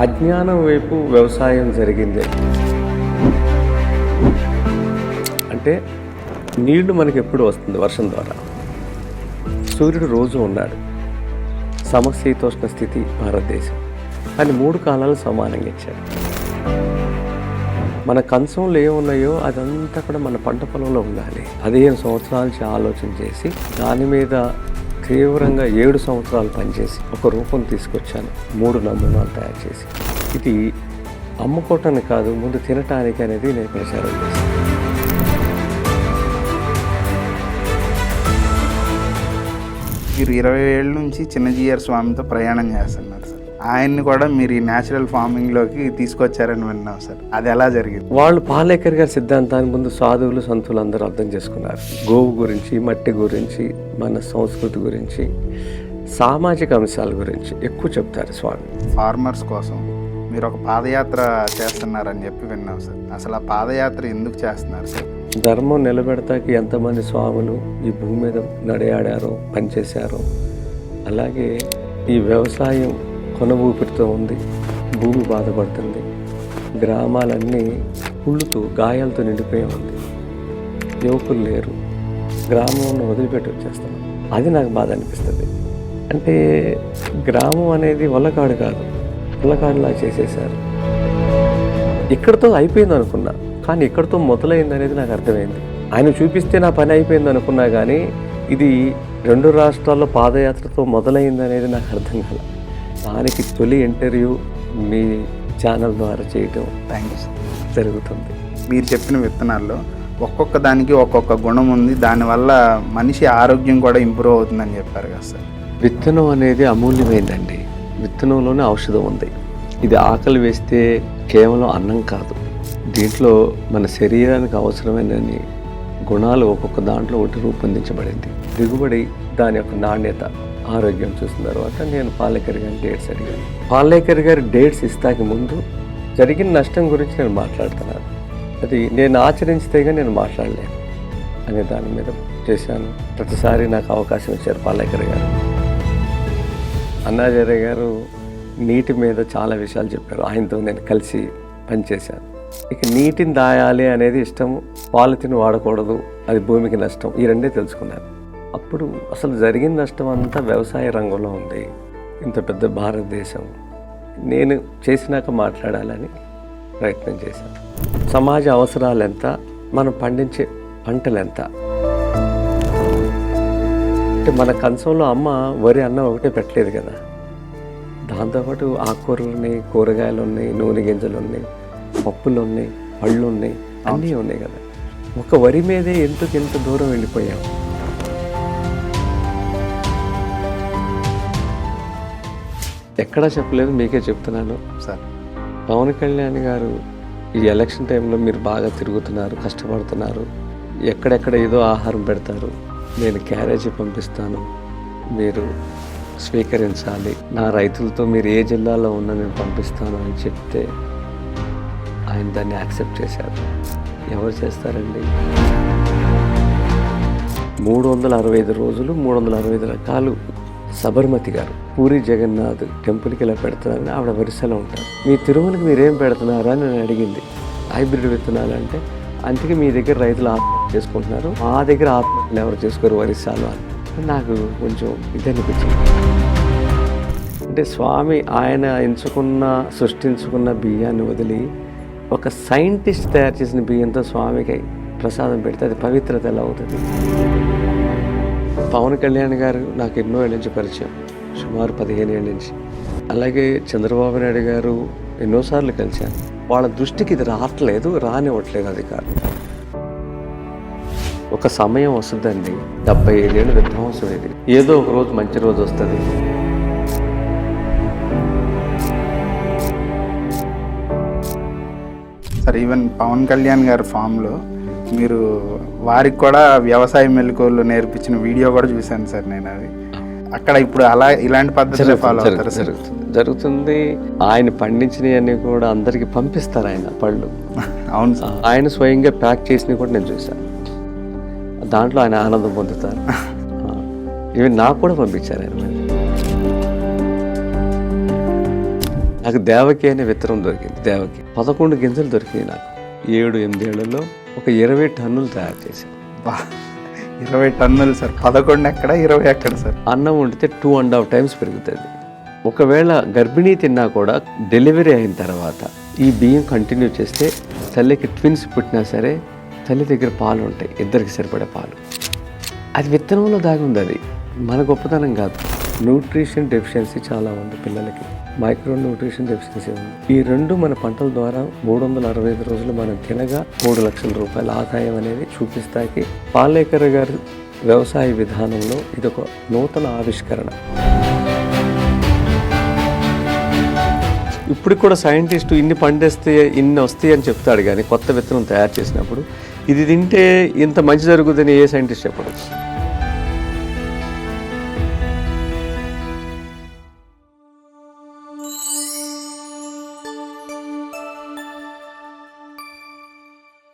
అజ్ఞానం వైపు వ్యవసాయం జరిగింది. అంటే నీళ్లు మనకి ఎప్పుడు వస్తుంది? వర్షం ద్వారా. సూర్యుడు రోజు ఉన్నాడు. సమశీతోష్ణ స్థితి భారతదేశం. కానీ 3 కాలాలు సమానంగా ఇచ్చాడు. మన కంచంలో ఏమున్నాయో అదంతా కూడా మన పంట పొలంలో ఉండాలి. 15 సంవత్సరాల నుంచి ఆలోచన చేసి దాని మీద తీవ్రంగా 7 సంవత్సరాలు పనిచేసి ఒక రూపం తీసుకొచ్చాను. 3 నమూనాలు తయారు చేసి. ఇది అమ్ముకోవటానికి కాదు, ముందు తినటానికి అనేది నేను ప్రచారం చేశాను. మీరు 20 ఏళ్ళ నుంచి చిన్నజీఆర్ స్వామితో ప్రయాణం చేస్తున్నారు సార్. ఆయన్ని కూడా మీరు ఈ న్యాచురల్ ఫార్మింగ్లోకి తీసుకొచ్చారని విన్నాం సార్. అది ఎలా జరిగింది? వాళ్ళు పాలేకర్ గారి సిద్ధాంతానికి ముందు సాధువులు సంతులు అందరూ అర్థం చేసుకున్నారు. గోవు గురించి, మట్టి గురించి, మన సంస్కృతి గురించి, సామాజిక అంశాల గురించి ఎక్కువ చెప్తారు స్వామి. ఫార్మర్స్ కోసం మీరు ఒక పాదయాత్ర చేస్తున్నారని చెప్పి విన్నాం సార్. అసలు ఆ పాదయాత్ర ఎందుకు చేస్తున్నారు సార్? ధర్మం నిలబెడతాకి ఎంతమంది స్వాములు ఈ భూమి మీద నడయాడారో, పనిచేశారో, అలాగే ఈ వ్యవసాయం కొన ఊపిరితో ఉంది. భూమి బాధపడుతుంది. గ్రామాలన్నీ పుళ్ళుతో, గాయాలతో నిండిపోయి ఉంది. యువకులు లేరు. గ్రామం వదిలిపెట్టి వచ్చేస్తున్నాం. అది నాకు బాధ అనిపిస్తుంది. అంటే గ్రామం అనేది వల్లకాడు కాదు, వల్లకాడులా చేసేశారు. ఇక్కడితో అయిపోయింది అనుకున్నా, కానీ ఇక్కడితో మొదలైంది అనేది నాకు అర్థమైంది. ఆయన చూపిస్తే నా పని అయిపోయింది అనుకున్నా, కానీ ఇది 2 రాష్ట్రాల్లో పాదయాత్రతో మొదలైంది అనేది నాకు అర్థం కాల. దానికి తొలి ఇంటర్వ్యూ మీ ఛానల్ ద్వారా చేయటం జరుగుతుంది. మీరు చెప్పిన విత్తనాల్లో ఒక్కొక్క దానికి ఒక్కొక్క గుణం ఉంది. దానివల్ల మనిషి ఆరోగ్యం కూడా ఇంప్రూవ్ అవుతుందని చెప్పారు కదా సార్. విత్తనం అనేది అమూల్యమైందండి. విత్తనంలోనే ఔషధం ఉంది. ఇది ఆకలి వేస్తే కేవలం అన్నం కాదు. దీంట్లో మన శరీరానికి అవసరమైన గుణాలు ఒక్కొక్క దాంట్లో ఒకటి రూపొందించబడింది. దిగుబడి, దాని యొక్క నాణ్యత, ఆరోగ్యం చూసిన తర్వాత నేను పాలేకర్ గారి డేట్స్ అడిగాను. పాలేకర్ గారి డేట్స్ ఇస్తాకి ముందు జరిగిన నష్టం గురించి నేను మాట్లాడుతున్నాను. అది నేను ఆచరించితేగా నేను మాట్లాడలేను అనే దాని మీద చేశాను. ప్రతిసారి నాకు అవకాశం ఇచ్చారు పాలేకర్ గారు. అన్నాచార్య గారు నీటి మీద చాలా విషయాలు చెప్పారు. ఆయనతో నేను కలిసి పనిచేశాను. ఇక నీటిని దాయాలి అనేది ఇష్టం, పాలిథిన్ వాడకూడదు, అది భూమికి నష్టం, ఈ రెండే తెలుసుకున్నాను. అప్పుడు అసలు జరిగిన నష్టం అంతా వ్యవసాయ రంగంలో ఉంది. ఇంత పెద్ద భారతదేశం నేను చేసినాక మాట్లాడాలని ప్రయత్నం చేశాను. సమాజ అవసరాలు ఎంత, మనం పండించే పంటలు ఎంత. అంటే మన కంచంలో అమ్మ వరి అన్నం ఒకటే పెట్టలేదు కదా, దాంతోపాటు ఆకుకూరలు ఉన్నాయి, కూరగాయలు ఉన్నాయి, నూనె గింజలు ఉన్నాయి, పప్పులు ఉన్నాయి, పళ్ళు ఉన్నాయి, అన్నీ ఉన్నాయి కదా. ఒక వరి మీదే ఎంత దూరం వెళ్ళిపోయాం. ఎక్కడా చెప్పలేదు, మీకే చెప్తున్నాను సార్. పవన్ కళ్యాణ్ గారు ఈ ఎలక్షన్ టైంలో మీరు బాగా తిరుగుతున్నారు, కష్టపడుతున్నారు, ఎక్కడెక్కడ ఏదో ఆహారం పెడతారు, నేను క్యారేజీ పంపిస్తాను, మీరు స్వీకరించాలి, నా రైతులతో మీరు ఏ జిల్లాలో ఉన్నా నేను పంపిస్తాను అని చెప్తే ఆయన దాన్ని యాక్సెప్ట్ చేశారు. ఎవరు చేస్తారండి? 365 రోజులు 365 రకాలు. సబర్మతి గారు పూరి జగన్నాథ్ టెంపుల్కి ఇలా పెడుతున్నారని ఆవిడ వరిసలో ఉంటారు. మీ తిరుమలకి మీరేం పెడుతున్నారా అని నేను అడిగింది. హైబ్రిడ్ విత్తనాలు అంటే, అందుకే మీ దగ్గర రైతులు ఆత్మహత్య చేసుకుంటున్నారు, మా దగ్గర ఆత్మహత్యలు ఎవరు చేసుకోరు వరిసాలు అని. నాకు కొంచెం ఇది అనిపించింది. అంటే స్వామి ఆయన సృష్టించుకున్న బియ్యాన్ని వదిలి ఒక సైంటిస్ట్ తయారు చేసిన బియ్యంతో స్వామికి ప్రసాదం పెడితే అది పవిత్రత ఎలా అవుతుంది? పవన్ కళ్యాణ్ గారు నాకు ఎన్నో ఏళ్ళ నుంచి పరిచయం, సుమారు 15 ఏళ్ళ నుంచి. అలాగే చంద్రబాబు నాయుడు గారు ఎన్నోసార్లు కలిశాను. వాళ్ళ దృష్టికి ఇది రానివ్వట్లేదు అధికారులు. ఒక సమయం వస్తుందండి, 75 ఏళ్ళు విధ్వంసం ఇది. ఏదో ఒక రోజు మంచి రోజు వస్తుంది. సార్, ఈవెన్ పవన్ కళ్యాణ్ గారి ఫామ్లో మీరు వారికి కూడా వ్యవసాయ మెలకువలు నేర్పించిన వీడియో కూడా చూశాను సార్ నేను. అది అక్కడ ఇప్పుడు ఇలాంటి పద్ధతులు ఫాలో అవుతారు సార్? జరుగుతుంది. ఆయన పండించినవన్నీ కూడా అందరికి పంపిస్తారు ఆయన పళ్ళు. అవును సార్. ఆయన స్వయంగా ప్యాక్ చేసినవి కూడా నేను చూశాను. దాంట్లో ఆయన ఆనందం పొందుతారు. ఇవి నాకు కూడా పంపించారు ఆయన. నాకు దేవకి అనే విత్తనం దొరికింది. దేవకి 11 గింజలు దొరికినాయి నాకు. 7-8 ఏళ్లలో ఒక 20 టన్నులు తయారు చేశాను. 20 టన్నులు సార్. 11 ఎక్కడ, 20 ఎక్కడ సార్? అన్నం వండితే 2.5 టైమ్స్ పెరుగుతుంది. ఒకవేళ గర్భిణీ తిన్నా కూడా డెలివరీ అయిన తర్వాత ఈ బియ్యం కంటిన్యూ చేస్తే తల్లికి ట్విన్స్ పుట్టినా సరే తల్లి దగ్గర పాలు ఉంటాయి, ఇద్దరికి సరిపడే పాలు. అది విత్తనంలో దాగి ఉంది. అది మన గొప్పతనం కాదు. న్యూట్రిషన్ డెఫిషియన్సీ చాలా ఉంది పిల్లలకి. మైక్రో న్యూట్రిషన్ డెఫిషియన్సీ ఉంది. ఈ రెండు మన పంటల ద్వారా 365 రోజులు మనం తినగా 3 లక్షల రూపాయల ఆదాయం అనేది చూపిస్తాకి పాలేకర్ గారి వ్యవసాయ విధానంలో ఇదొక నూతన ఆవిష్కరణ. ఇప్పుడు కూడా సైంటిస్టు ఇన్ని పండిస్తే ఇన్ని వస్తాయి అని చెప్తాడు, కానీ కొత్త విత్తనం తయారు చేసినప్పుడు ఇది తింటే ఇంత మంచి జరుగుతుందని ఏ సైంటిస్ట్ చెప్పడు.